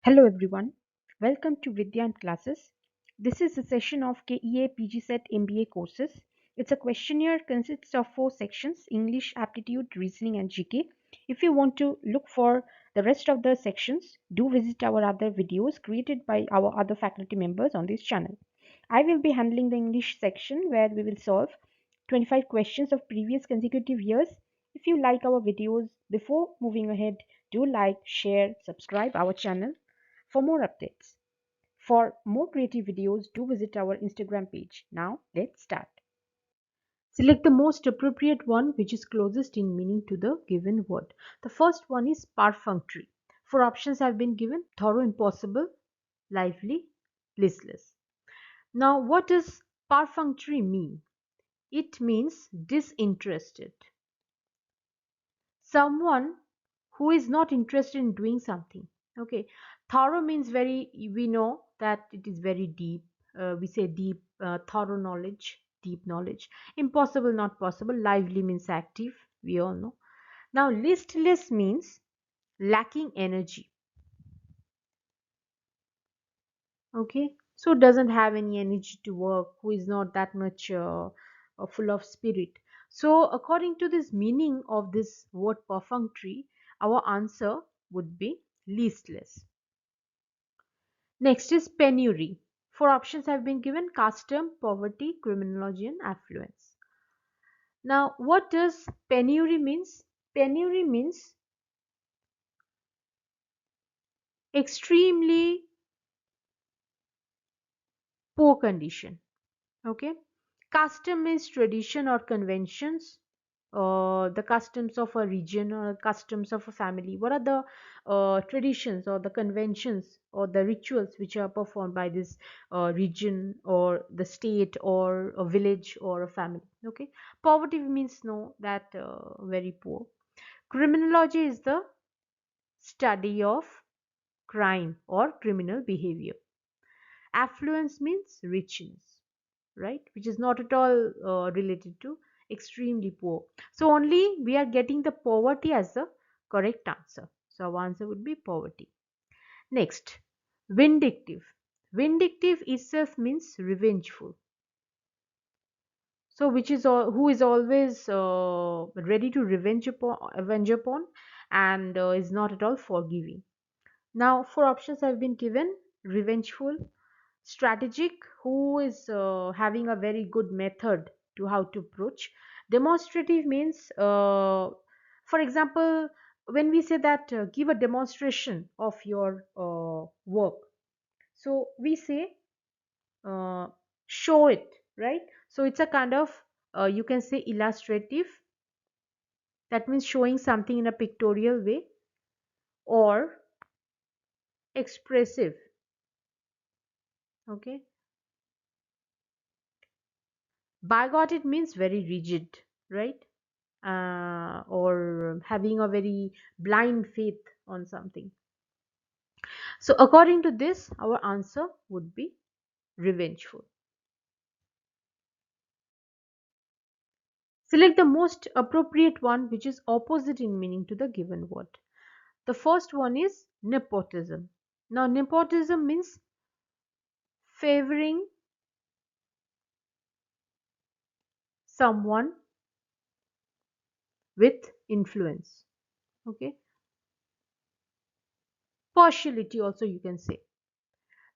Hello everyone, welcome to Vidya and Classes. This is a session of KEA Pgcet MBA courses. It's a questionnaire consists of 4 sections: English, Aptitude, Reasoning and GK. If you want to look for the rest of the sections, do visit our other videos created by our other faculty members on this channel. I will be handling the English section where we will solve 25 questions of previous consecutive years. If you like our videos, before moving ahead, do like, share, subscribe our channel for more updates. For more creative videos, do visit our Instagram page. Now, let's start. Select the most appropriate one which is closest in meaning to the given word. The first one is perfunctory. Four options have been given: thorough, impossible, lively, listless. Now, what does perfunctory mean? It means disinterested. Someone who is not interested in doing something. Okay, thorough means very, we know that it is very deep. We say deep, thorough knowledge, deep knowledge. Impossible, not possible. Lively means active, we all know. Now listless means lacking energy. Okay, so doesn't have any energy to work, who is not that much full of spirit. So according to this meaning of this word perfunctory, our answer would be listless. Next is penury. Four options have been given: custom, poverty, criminology and affluence. Now what does penury means? Penury means extremely poor condition. Okay, custom is tradition or conventions, the customs of a region or customs of a family. What are the traditions or the conventions or the rituals which are performed by this region or the state or a village or a family? Okay, poverty means no, that very poor. Criminology is the study of crime or criminal behavior. Affluence means richness, right, which is not at all related to extremely poor. So only we are getting the poverty as the correct answer. So our answer would be poverty. Next, vindictive. Vindictive itself means revengeful. So which is who is always ready to avenge upon, and is not at all forgiving. Now, four options have been given: revengeful, strategic, who is having a very good method to how to approach. Demonstrative means, for example, when we say that give a demonstration of your work, so we say uh, show it, right? So it's a kind of, you can say, illustrative. That means showing something in a pictorial way, or expressive. Okay, bigoted means very rigid, right? Or having a very blind faith on something. So according to this, our answer would be revengeful. Select the most appropriate one which is opposite in meaning to the given word. The first one is nepotism. Now nepotism means favoring someone with influence. Okay, partiality also you can say.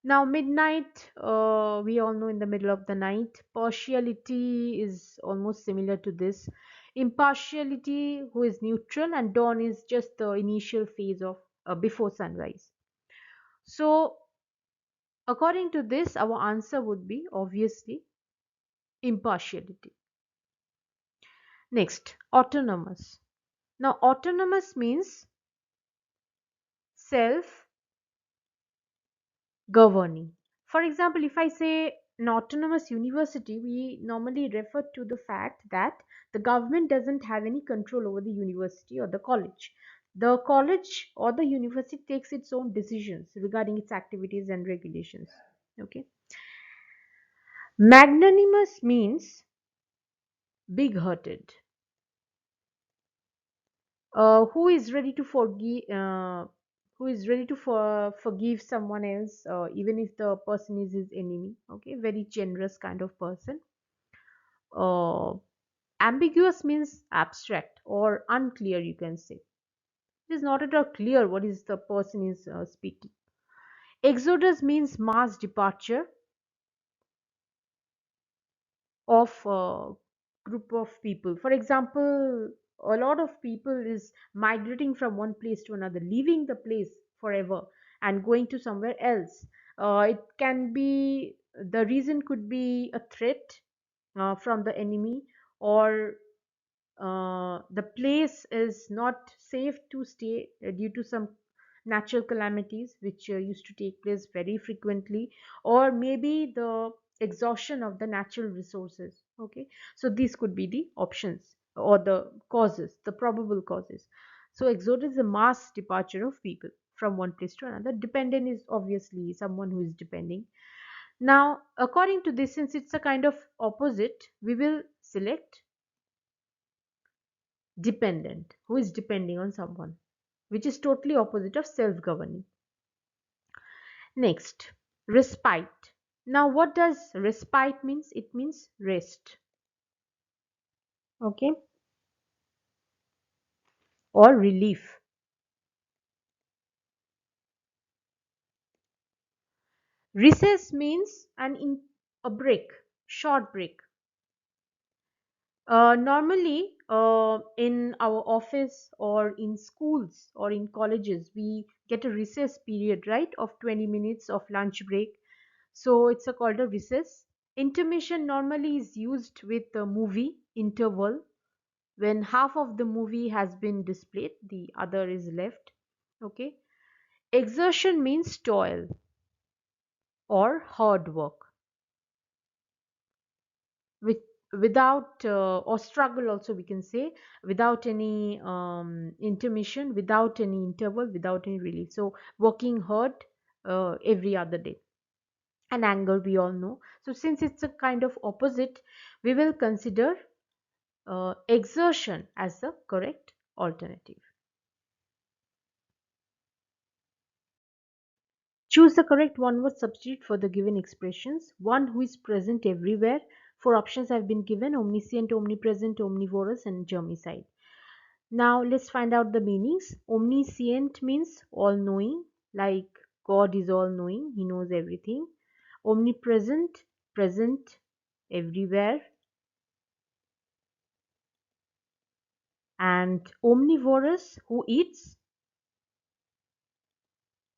Now, midnight, we all know, in the middle of the night. Partiality is almost similar to this. Impartiality, who is neutral, and dawn is just the initial phase of before sunrise. So, according to this, our answer would be obviously impartiality. Next, autonomous. Now, autonomous means self governing. For example, if I say an autonomous university, we normally refer to the fact that the government doesn't have any control over the university or the college. The college or the university takes its own decisions regarding its activities and regulations. Okay. Magnanimous means big hearted. Who is ready to forgive? who is ready to forgive someone else, even if the person is his enemy. Okay, very generous kind of person. uh, Ambiguous means abstract or unclear, you can say. It is not at all clear what is the person is speaking. Exodus means mass departure of a group of people. For example, a lot of people is migrating from one place to another, leaving the place forever and going to somewhere else. It can be, the reason could be a threat from the enemy, or the place is not safe to stay due to some natural calamities which used to take place very frequently, or maybe the exhaustion of the natural resources. Okay, so these could be the options or the causes, the probable causes. So exodus is a mass departure of people from one place to another. Dependent is obviously someone who is depending. Now, according to this, since it's a kind of opposite, we will select dependent, who is depending on someone, which is totally opposite of self-governing. Next, respite. Now, what does respite means? It means rest. Okay, or relief. Recess means a break, short break. Normally, in our office or in schools or in colleges, we get a recess period, right, of 20 minutes of lunch break. So it's called a recess. Intermission normally is used with the movie interval, when half of the movie has been displayed, the other is left. Okay. Exertion means toil or hard work, with without or struggle also, we can say, without any intermission, without any interval, without any relief. So working hard every other day. And anger, we all know. So since it's a kind of opposite, we will consider exertion as the correct alternative. Choose the correct one-word substitute for the given expressions. One who is present everywhere. Four options have been given: omniscient, omnipresent, omnivorous, and germicide. Now let's find out the meanings. Omniscient means all-knowing, like God is all-knowing, He knows everything. Omnipresent, present everywhere. And omnivorous, who eats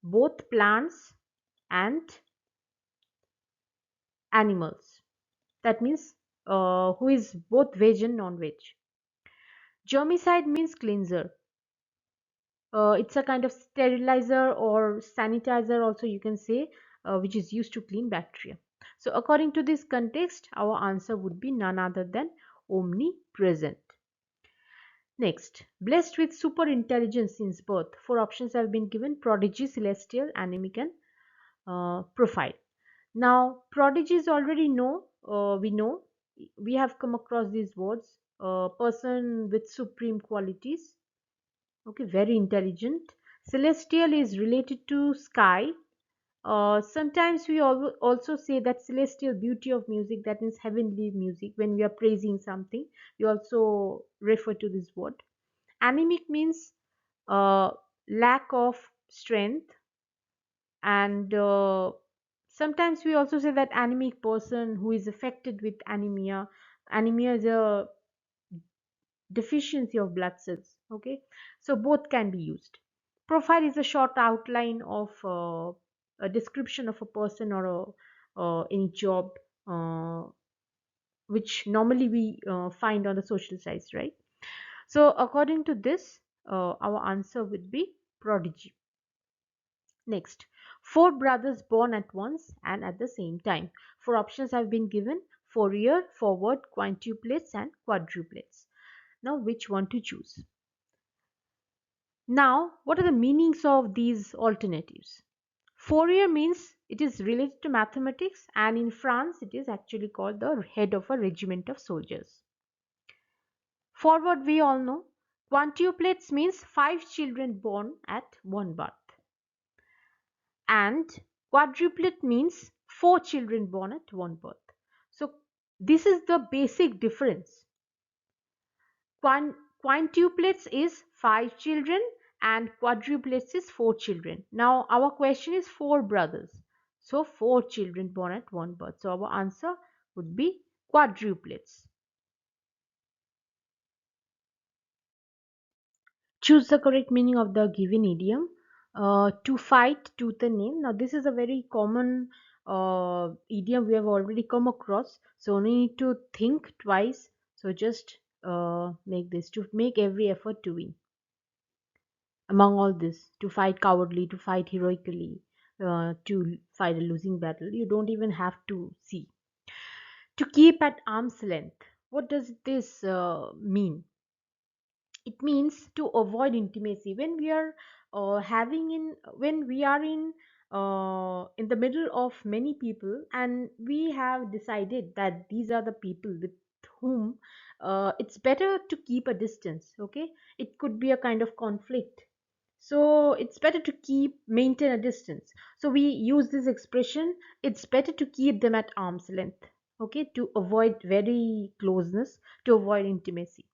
both plants and animals. That means who is both veg and non-veg. Germicide means cleanser. It's a kind of sterilizer or sanitizer also, you can say, which is used to clean bacteria. So according to this context, our answer would be none other than omnipresent. Next, blessed with super intelligence since birth. Four options have been given: prodigy, celestial, anemic, and profile. Now, prodigies already know, we know, we have come across these words. Person with supreme qualities, okay, very intelligent. Celestial is related to sky. Sometimes we also say that celestial beauty of music, that means heavenly music. When we are praising something, we also refer to this word. Anemic means uh, lack of strength, and sometimes we also say that anemic person who is affected with anemia. Anemia is a deficiency of blood cells. Okay, so both can be used. Profile is a short outline of a description of a person or any job, uh, which normally we find on the social sites, right? So according to this, our answer would be prodigy. Next, four brothers born at once and at the same time. Four options have been given: Fourier, forward, quintuplets, and quadruplets. Now, which one to choose? Now, what are the meanings of these alternatives? Fourier means it is related to mathematics, and in France, it is actually called the head of a regiment of soldiers. Forward, we all know. Quintuplets means five children born at one birth. and quadruplet means four children born at one birth. So this is the basic difference. Quintuplets is five children and quadruplets is four children. Now our question is four brothers. So four children born at one birth. So our answer would be quadruplets. Choose the correct meaning of the given idiom. To fight tooth and nail. Now this is a very common idiom we have already come across. So only need to think twice. So just make this to make every effort to win. Among all this, to fight cowardly, to fight heroically, to fight a losing battle, you don't even have to see. To keep at arm's length. What does this mean? It means to avoid intimacy when we are having in when we are in the middle of many people and we have decided that these are the people with whom it's better to keep a distance. Okay, it could be a kind of conflict, so it's better to keep maintain a distance. So we use this expression, it's better to keep them at arm's length. Okay, to avoid very closeness, to avoid intimacy.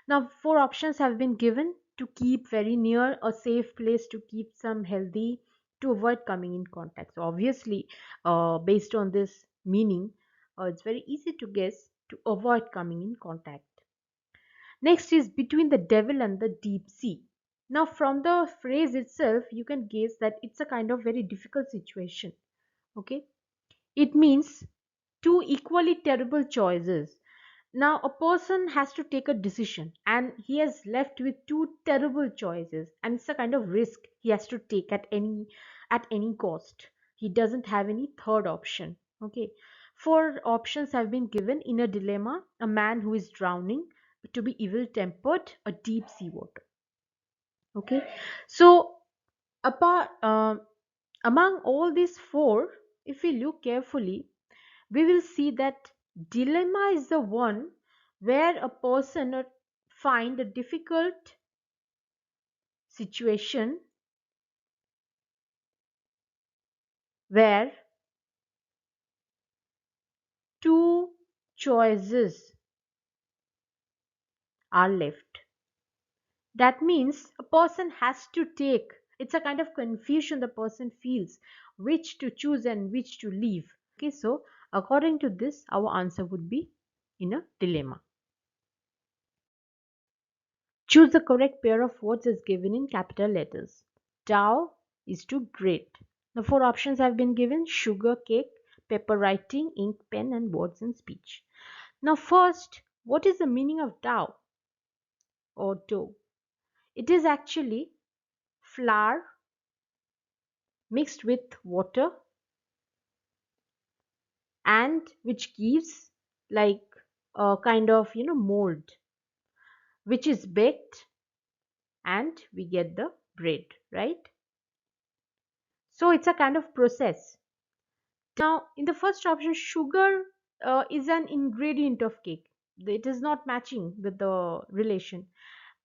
Now, four options have been given: to keep very near, a safe place, to keep some healthy, to avoid coming in contact. So, obviously, based on this meaning, it's very easy to guess to avoid coming in contact. Next is between the devil and the deep sea. Now, from the phrase itself, you can guess that it's a kind of very difficult situation. Okay, it means two equally terrible choices. Now a person has to take a decision and he is left with two terrible choices, and it's a kind of risk he has to take at any cost. He doesn't have any third option. Okay, four options have been given in a dilemma: a man who is drowning, to be evil tempered, a deep sea water. Okay, so apart among all these four, if we look carefully, we will see that dilemma is the one where a person find a difficult situation where two choices are left. That means a person has to take, it's a kind of confusion the person feels, which to choose and which to leave. Okay, so according to this, our answer would be in a dilemma. Choose the correct pair of words as given in capital letters. Tau is to great. The four options have been given: sugar, cake, paper writing, ink, pen, and words and speech. Now, first, what is the meaning of dough or dough? It is actually flour mixed with water and which gives like a kind of mold, which is baked and we get the bread, right? So it's a kind of process. Now, in the first option, sugar is an ingredient of cake. It is not matching with the relation.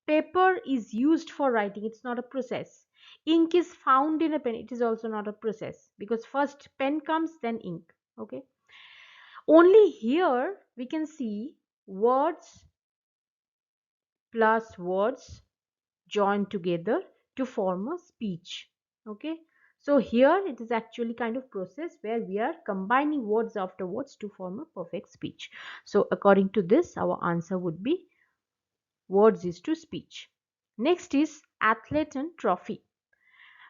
Paper is used for writing, it's not a process. Ink is found in a pen, it is also not a process because first pen comes, then ink. Okay. Only here we can see words plus words joined together to form a speech. Okay, so here it is actually kind of process where we are combining words after words to form a perfect speech. So according to this, our answer would be words is to speech. Next is athlete and trophy.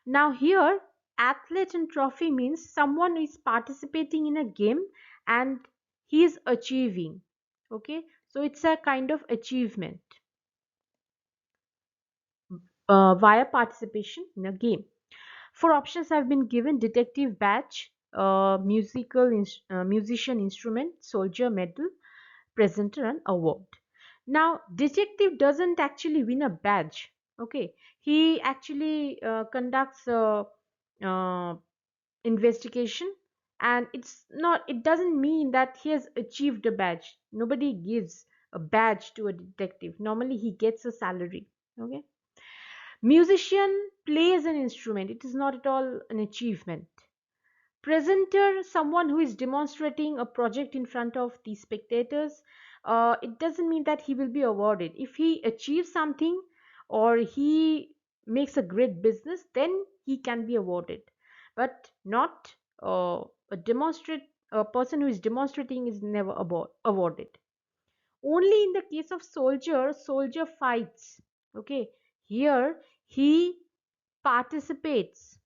Now here athlete and trophy means someone is participating in a game and he is achieving. Okay, so it's a kind of achievement via participation in a game. Four options have been given: detective badge, musician instrument, soldier medal, presenter and award. Now detective doesn't actually win a badge. Okay, he actually conducts a uh, investigation, and it doesn't mean that he has achieved a badge. Nobody gives a badge to a detective. Normally he gets a salary. Okay, Musician plays an instrument. It is not at all an achievement. Presenter, someone who is demonstrating a project in front of the spectators. It doesn't mean that he will be awarded. If he achieves something or he makes a great business, then he can be awarded, but not a person who is demonstrating is never awarded. Only in the case of soldier fights. Okay, here he participates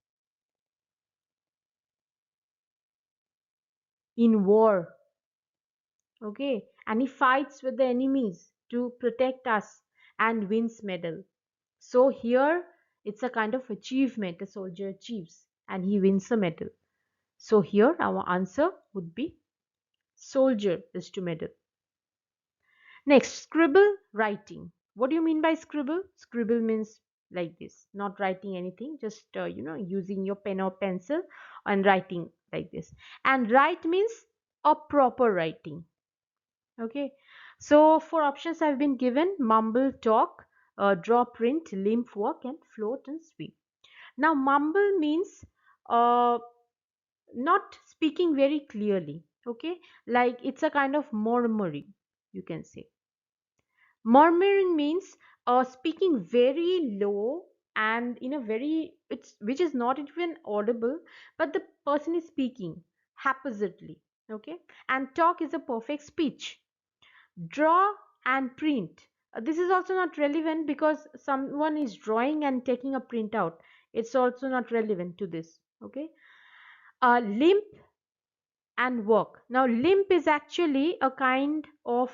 in war. Okay, and he fights with the enemies to protect us and wins medal. So here it's a kind of achievement a soldier achieves and he wins a medal. So here our answer would be soldier is to medal. Next, scribble writing. What do you mean by scribble? Scribble means like this, not writing anything, just using your pen or pencil and writing like this. And write means a proper writing. Okay, so four options have been given: mumble, talk, draw, print, limp, walk, and float and swim. Now, mumble means uh, not speaking very clearly. Okay, like it's a kind of murmuring, you can say. Murmuring means speaking very low and in a very it's which is not even audible, but the person is speaking haphazardly. Okay, and talk is a perfect speech. Draw and print. This is also not relevant because someone is drawing and taking a printout. It's also not relevant to this. Okay. Limp and walk. Now, limp is actually a kind of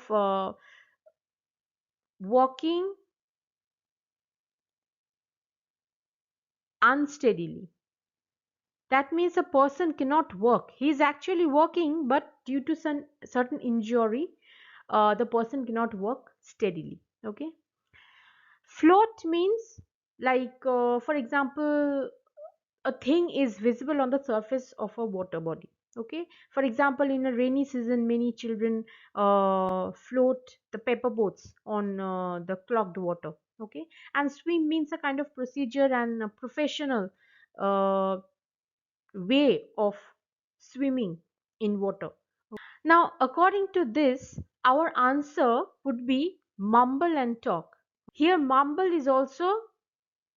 walking unsteadily. That means a person cannot work. He is actually working, but due to some certain injury, the person cannot work steadily. Okay. Float means like, for example, a thing is visible on the surface of a water body. Okay, for example, in a rainy season many children float the paper boats on the clogged water. Okay, and swim means a kind of procedure and a professional uh, way of swimming in water. Now, according to this, our answer would be mumble and talk. Here mumble is also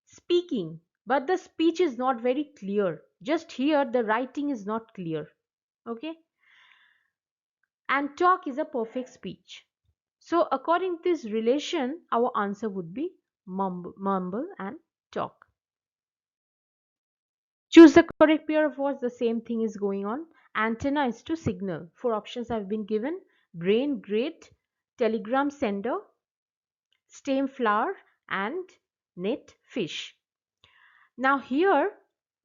speaking, but the speech is not very clear. Just here the writing is not clear. Okay, and talk is a perfect speech. So according to this relation our answer would be mumble and talk. Choose the correct pair of words. The same thing is going on. Antenna is to signal. Four options have been given: brain, great, telegram sender, stem, flower, and net, fish. Now here,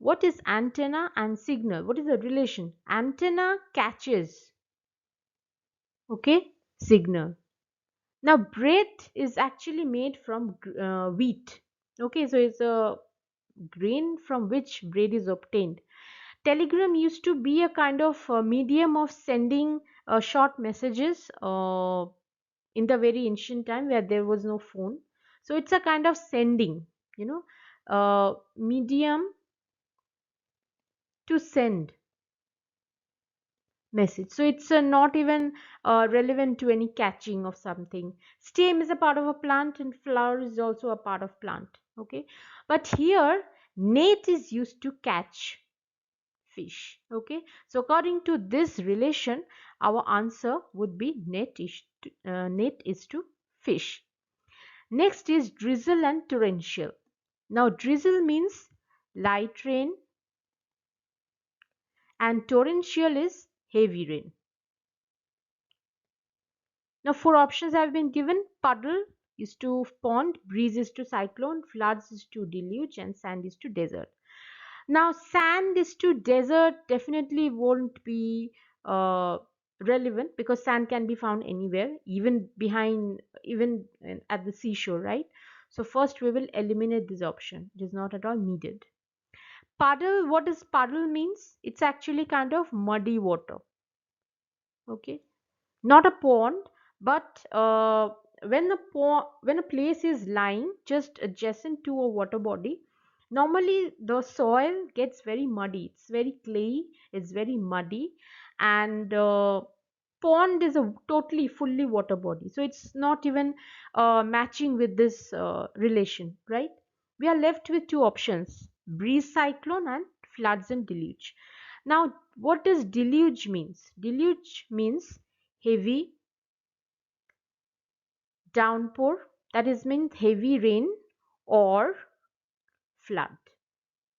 what is antenna and signal? What is the relation? Antenna catches, okay, signal. Now bread is actually made from wheat. Okay, so it's a grain from which bread is obtained. Telegram used to be a kind of medium of sending short messages in the very ancient time where there was no phone. So it's a kind of sending, medium to send message. So it's not even relevant to any catching of something. Stem is a part of a plant and flower is also a part of plant. Okay, but here net is used to catch fish. Okay, so according to this relation our answer would be net is to fish. Next is drizzle and torrential. Now drizzle means light rain and torrential is heavy rain. Now four options have been given: puddle is to pond, breeze is to cyclone, floods is to deluge, and sand is to desert. Now sand is to desert definitely won't be relevant because sand can be found anywhere, even behind, even at the seashore, right? So first we will eliminate this option. It is not at all needed. Puddle, what does puddle means? It's actually kind of muddy water. Okay, not a pond, but when a place is lying just adjacent to a water body, normally the soil gets very muddy, it's very clayey, it's very muddy, and pond is a totally fully water body, so it's not even matching with this relation, right? We are left with two options: breeze cyclone and floods and deluge. Now, what does deluge means? Deluge means heavy downpour, that is means heavy rain or flood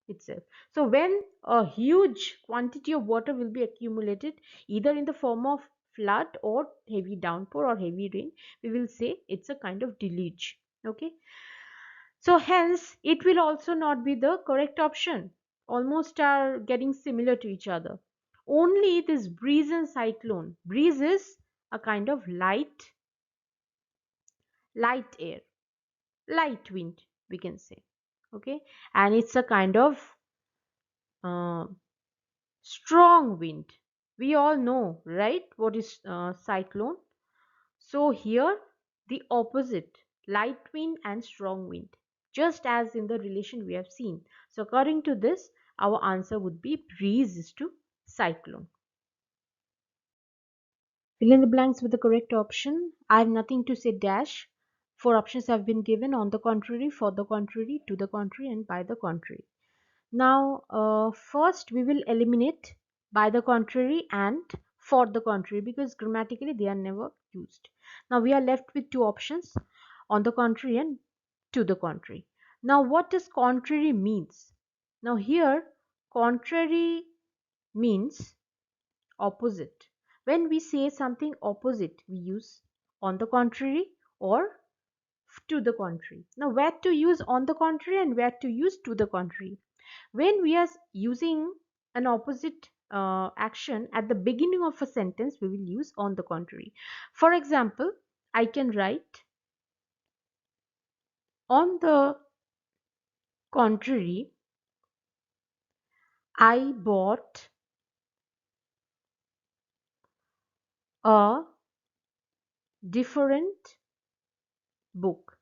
itself. So when a huge quantity of water will be accumulated either in the form of flood or heavy downpour or heavy rain, we will say it's a kind of deluge. Okay, so hence it will also not be the correct option. Almost are getting similar to each other. Only this breeze and cyclone. Breeze is a kind of light air, light wind, we can say. Okay, and it's a kind of uh, strong wind. We all know, right, what is cyclone. So here the opposite, light wind and strong wind, just as in the relation we have seen. So according to this, our answer would be breeze is to cyclone. Fill in the blanks with the correct option. I have nothing to say dash. Four options have been given: on the contrary, for the contrary, to the contrary, and by the contrary. Now, first we will eliminate by the contrary and for the contrary, because grammatically they are never used. Now we are left with two options: on the contrary and to the contrary. Now what does contrary means? Now here contrary means opposite. When we say something opposite, we use on the contrary or to the contrary. Now where to use on the contrary and where to use to the contrary? When we are using an opposite action at the beginning of a sentence, we will use on the contrary. For example, I can write, on the contrary, I bought a different book.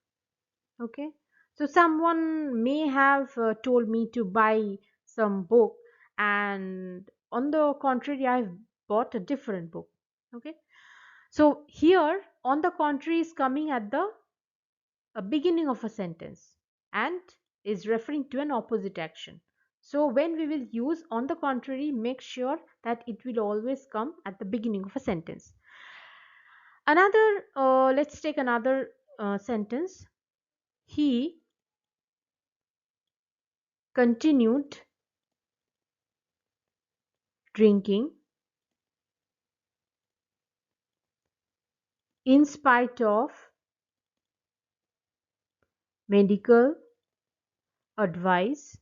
Okay, so someone may have told me to buy some book, and on the contrary, I've bought a different book. Okay, so here on the contrary is coming at the beginning of a sentence and is referring to an opposite action. So when we will use on the contrary, make sure that it will always come at the beginning of a sentence. Another, let's take another sentence. He continued drinking in spite of medical advice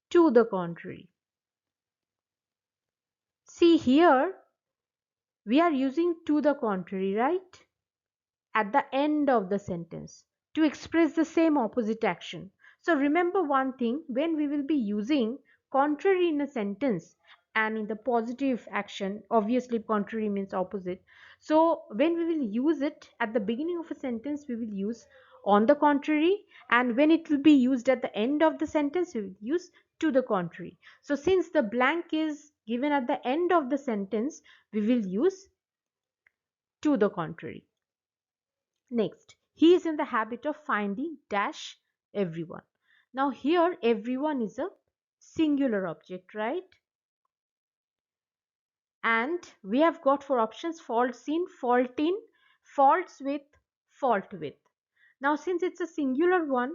to the contrary. See here, we are using to the contrary, right? At the end of the sentence to express the same opposite action. So remember one thing: when we will be using contrary in a sentence and in the positive action, obviously contrary means opposite. So when we will use it at the beginning of a sentence, we will use on the contrary, and when it will be used at the end of the sentence, we will use to the contrary. So since the blank is given at the end of the sentence, we will use to the contrary. Next, he is in the habit of finding dash everyone. Now here everyone is a singular object, right? And we have got four options: faults in, faults with, fault with. Now since it's a singular one,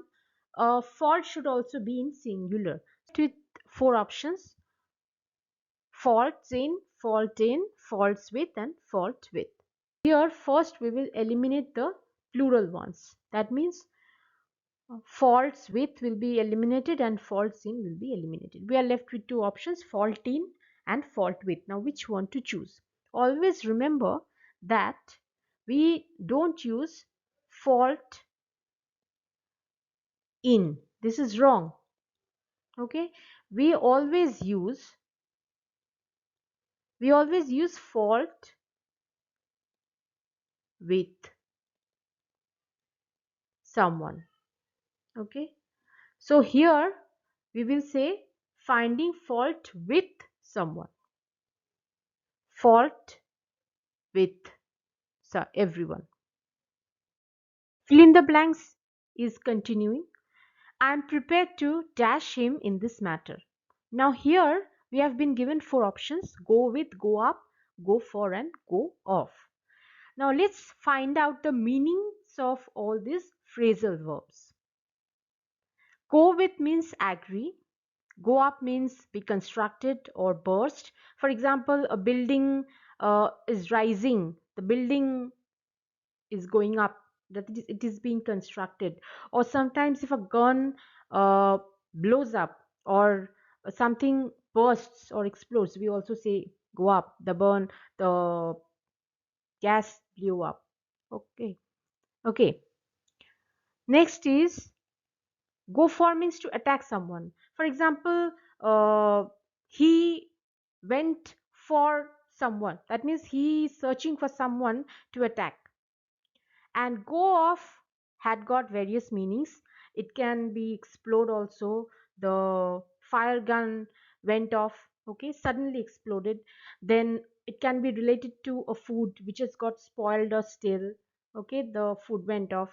fault should also be in singular. With four options: faults in, faults with, and fault with. Here first we will eliminate the plural ones. That means faults with will be eliminated and faults in will be eliminated. We are left with two options: fault in and fault with. Now which one to choose? Always remember that we don't use fault in. This is wrong. Okay, we always use fault with. someone. Okay, so here we will say finding fault with someone. Fault with everyone. Fill in the blanks is continuing. I am prepared to dash him in this matter. Now here we have been given four options: go with, go up, go for, and go off. Now let's find out the meanings of all these phrasal verbs. Go with means agree. Go up means be constructed or burst. For example, a building is rising. The building is going up, that it is being constructed. Or sometimes if a gun uh, blows up, or something bursts or explodes, we also say go up. The gas blew up. Okay. Okay, next is go for means to attack someone. For example, he went for someone, that means he is searching for someone to attack. And go off had got various meanings. It can be explode also. The fire gun went off, okay, suddenly exploded. Then it can be related to a food which has got spoiled or stale. Okay, the food went off.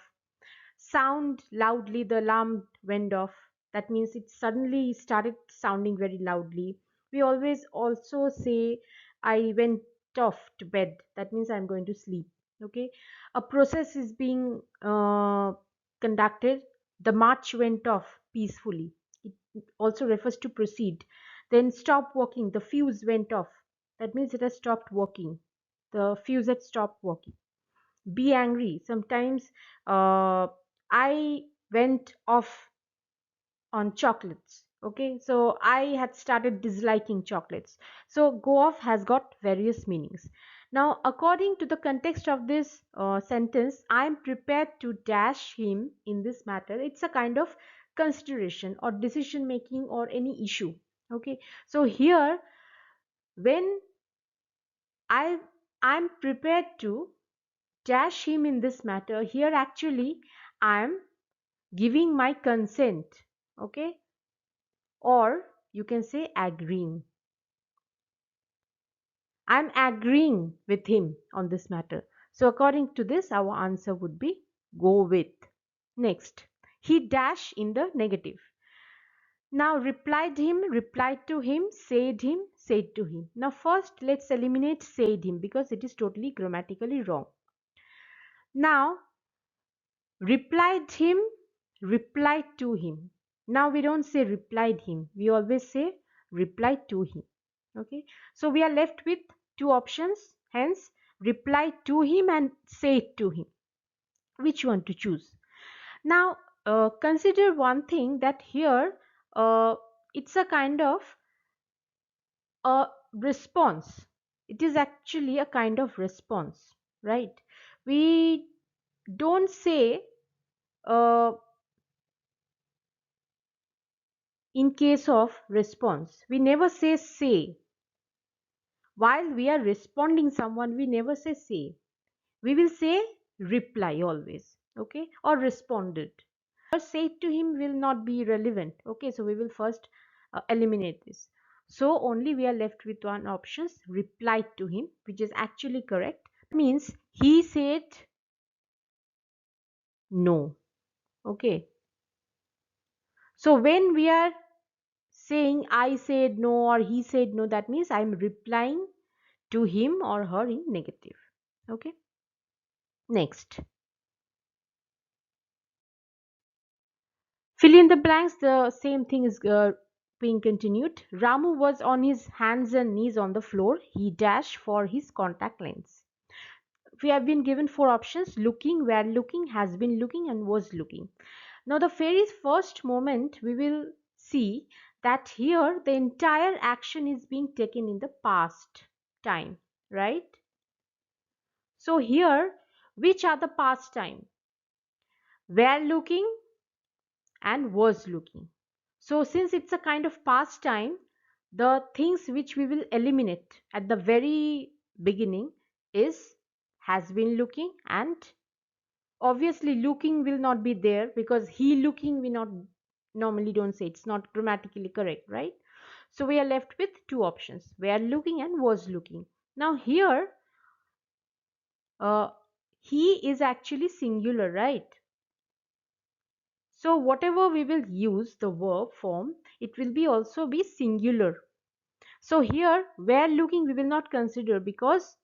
Sound loudly, the alarm went off. That means it suddenly started sounding very loudly. We always also say I went off to bed, that means I'm going to sleep. Okay, a process is being conducted. The march went off peacefully. It also refers to proceed. Then stop working, the fuse went off, that means it has stopped working. The fuse had stopped working. Be angry, sometimes I went off on chocolates. Okay, so I had started disliking chocolates. So go off has got various meanings. Now according to the context of this sentence, I am prepared to dash him in this matter. It's a kind of consideration or decision making or any issue. Okay, so here when i I'm prepared to dash him in this matter, here actually I am giving my consent. Okay, or you can say agreeing. I'm agreeing with him on this matter. So according to this, our answer would be go with. Next, he dash in the negative. Now replied to him, said to him. Now first let's eliminate said him because it is totally grammatically wrong. Now replied him, replied to him. Now we don't say replied him, we always say replied to him. Okay, so we are left with two options, hence replied to him and said to him. Which one to choose? Now consider one thing, that here uh, it's a kind of a response. It is actually a kind of response, right? We don't say uh, in case of response, we never say. While we are responding someone, we never say. We will say reply always. Okay, or responded. Or said to him will not be relevant. Okay, so we will first eliminate this. So only we are left with one options, replied to him, which is actually correct. Means he said no. Okay, so when we are saying I said no or he said no, that means I'm replying to him or her in negative. Okay, next, fill in the blanks. The same thing is being continued. Ramu was on his hands and knees on the floor. He dashed for his contact lens. We have been given four options: looking, were looking, has been looking, and was looking. Now the very first moment we will see that here the entire action is being taken in the past time, right? So here, which are the past time? Were looking and was looking. So since it's a kind of past time, the things which we will eliminate at the very beginning is has been looking and Obviously looking will not be there because he looking we not normally don't say, it's not grammatically correct, right? So we are left with two options, were looking and was looking. Now here uh, he is actually singular, right? So whatever we will use the verb form, it will be also be singular. So here were looking we will not consider because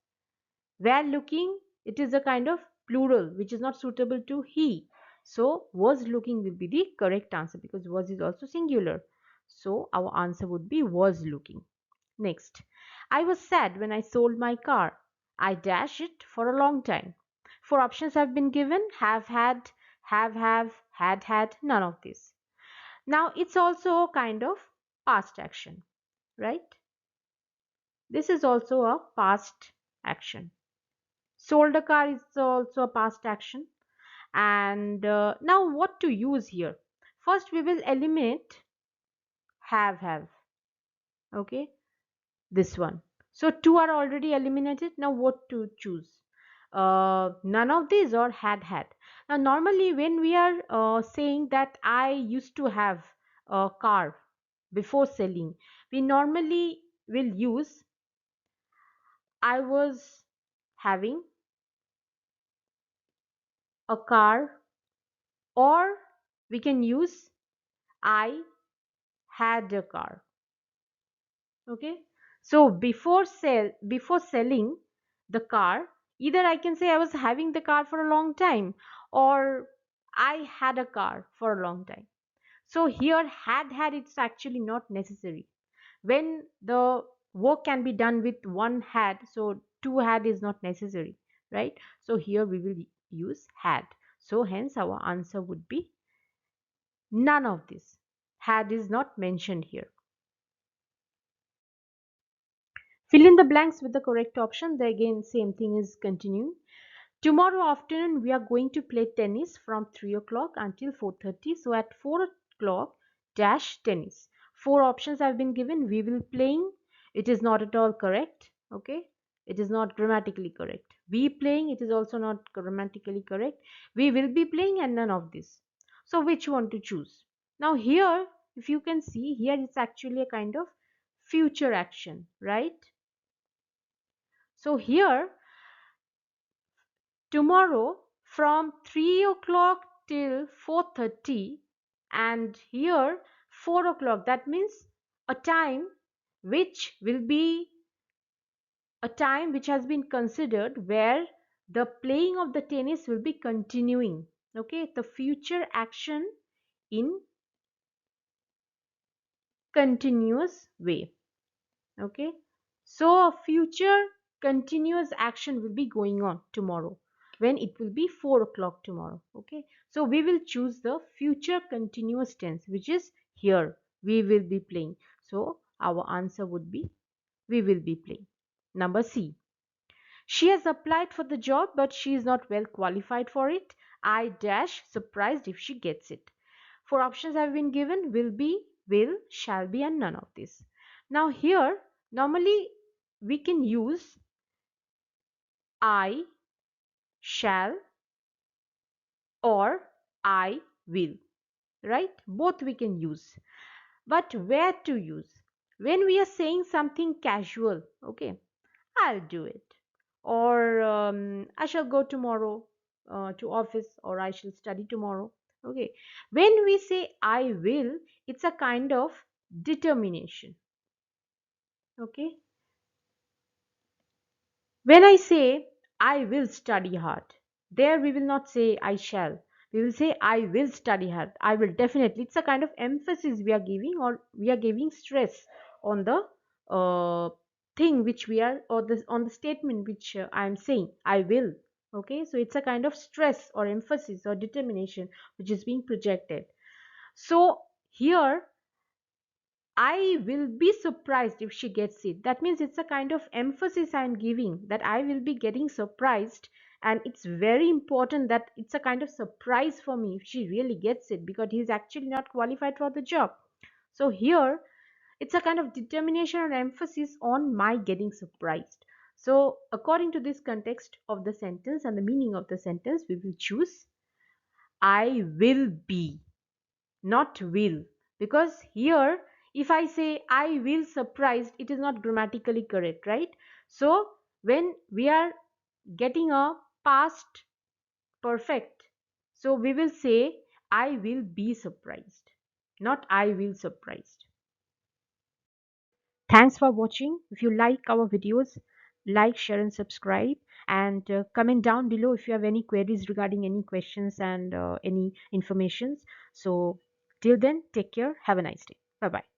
were looking, it is a kind of plural which is not suitable to he. So was looking will be the correct answer because was is also singular. So our answer would be was looking. Next, I was sad when I sold my car. I dashed it for a long time. Four options have been given: have had, have, had, none of this. Now it's also a kind of past action, right? This is also a past action. Sold a car is also a past action. And now what to use here? First we will eliminate have. Okay, this one. So two are already eliminated. Now what to choose? None of these or had. Now normally when we are saying that I used to have a car before selling, we normally will use I was having a car, or we can use I had a car. Okay, so before selling the car, either I can say I was having the car for a long time, or I had a car for a long time. So here had it's actually not necessary. When the work can be done with one had, so two had is not necessary, right? So here we will use had. So hence our answer would be none of this. Had is not mentioned here. Fill in the blanks with the correct option. The again same thing is continuing. Tomorrow afternoon we are going to play tennis from 3 o'clock until 4:30. So at 4 o'clock dash tennis. Four options have been given. We will playing. It is not at all correct. Okay. It is not grammatically correct. We playing. It is also not grammatically correct. We will be playing and none of this. So which one to choose? Now here, if you can see here, it's actually a kind of future action, right? So here, tomorrow from 3 o'clock till 4:30, and here 4 o'clock, that means a time which will be a time which has been considered where the playing of the tennis will be continuing. Okay, the future action in continuous way. Okay, so a future continuous action will be going on tomorrow when it will be 4 o'clock tomorrow. Okay, so we will choose the future continuous tense, which is here we will be playing. So our answer would be we will be playing. Number C, she has applied for the job but she is not well qualified for it. I dash surprised if she gets it. Four options have been given: will be, will, shall be, and none of this. Now here, normally we can use I shall or I will, right? Both we can use. But where to use? When we are saying something casual, okay, I'll do it. Or I shall go tomorrow to office, or I shall study tomorrow. Okay. When we say I will, it's a kind of determination. Okay. When I say I will study hard, there we will not say I shall. We will say I will study hard. I will definitely. It's a kind of emphasis we are giving, or we are giving stress on the thing which we are, or this on the statement which I am saying. I will. Okay, so it's a kind of stress or emphasis or determination which is being projected. So here I will be surprised if she gets it. That means it's a kind of emphasis I'm giving, that I will be getting surprised, and it's very important that it's a kind of surprise for me if she really gets it, because he's actually not qualified for the job. So here it's a kind of determination or emphasis on my getting surprised. So according to this context of the sentence and the meaning of the sentence, we will choose I will be, not will. Because here, if I say I will surprised, it is not grammatically correct, right? So when we are getting a past perfect, so we will say I will be surprised, not I will surprised. Thanks for watching. If you like our videos, like, share, and subscribe. And comment down below if you have any queries regarding any questions and any informations. So, till then, take care. Have a nice day. Bye bye.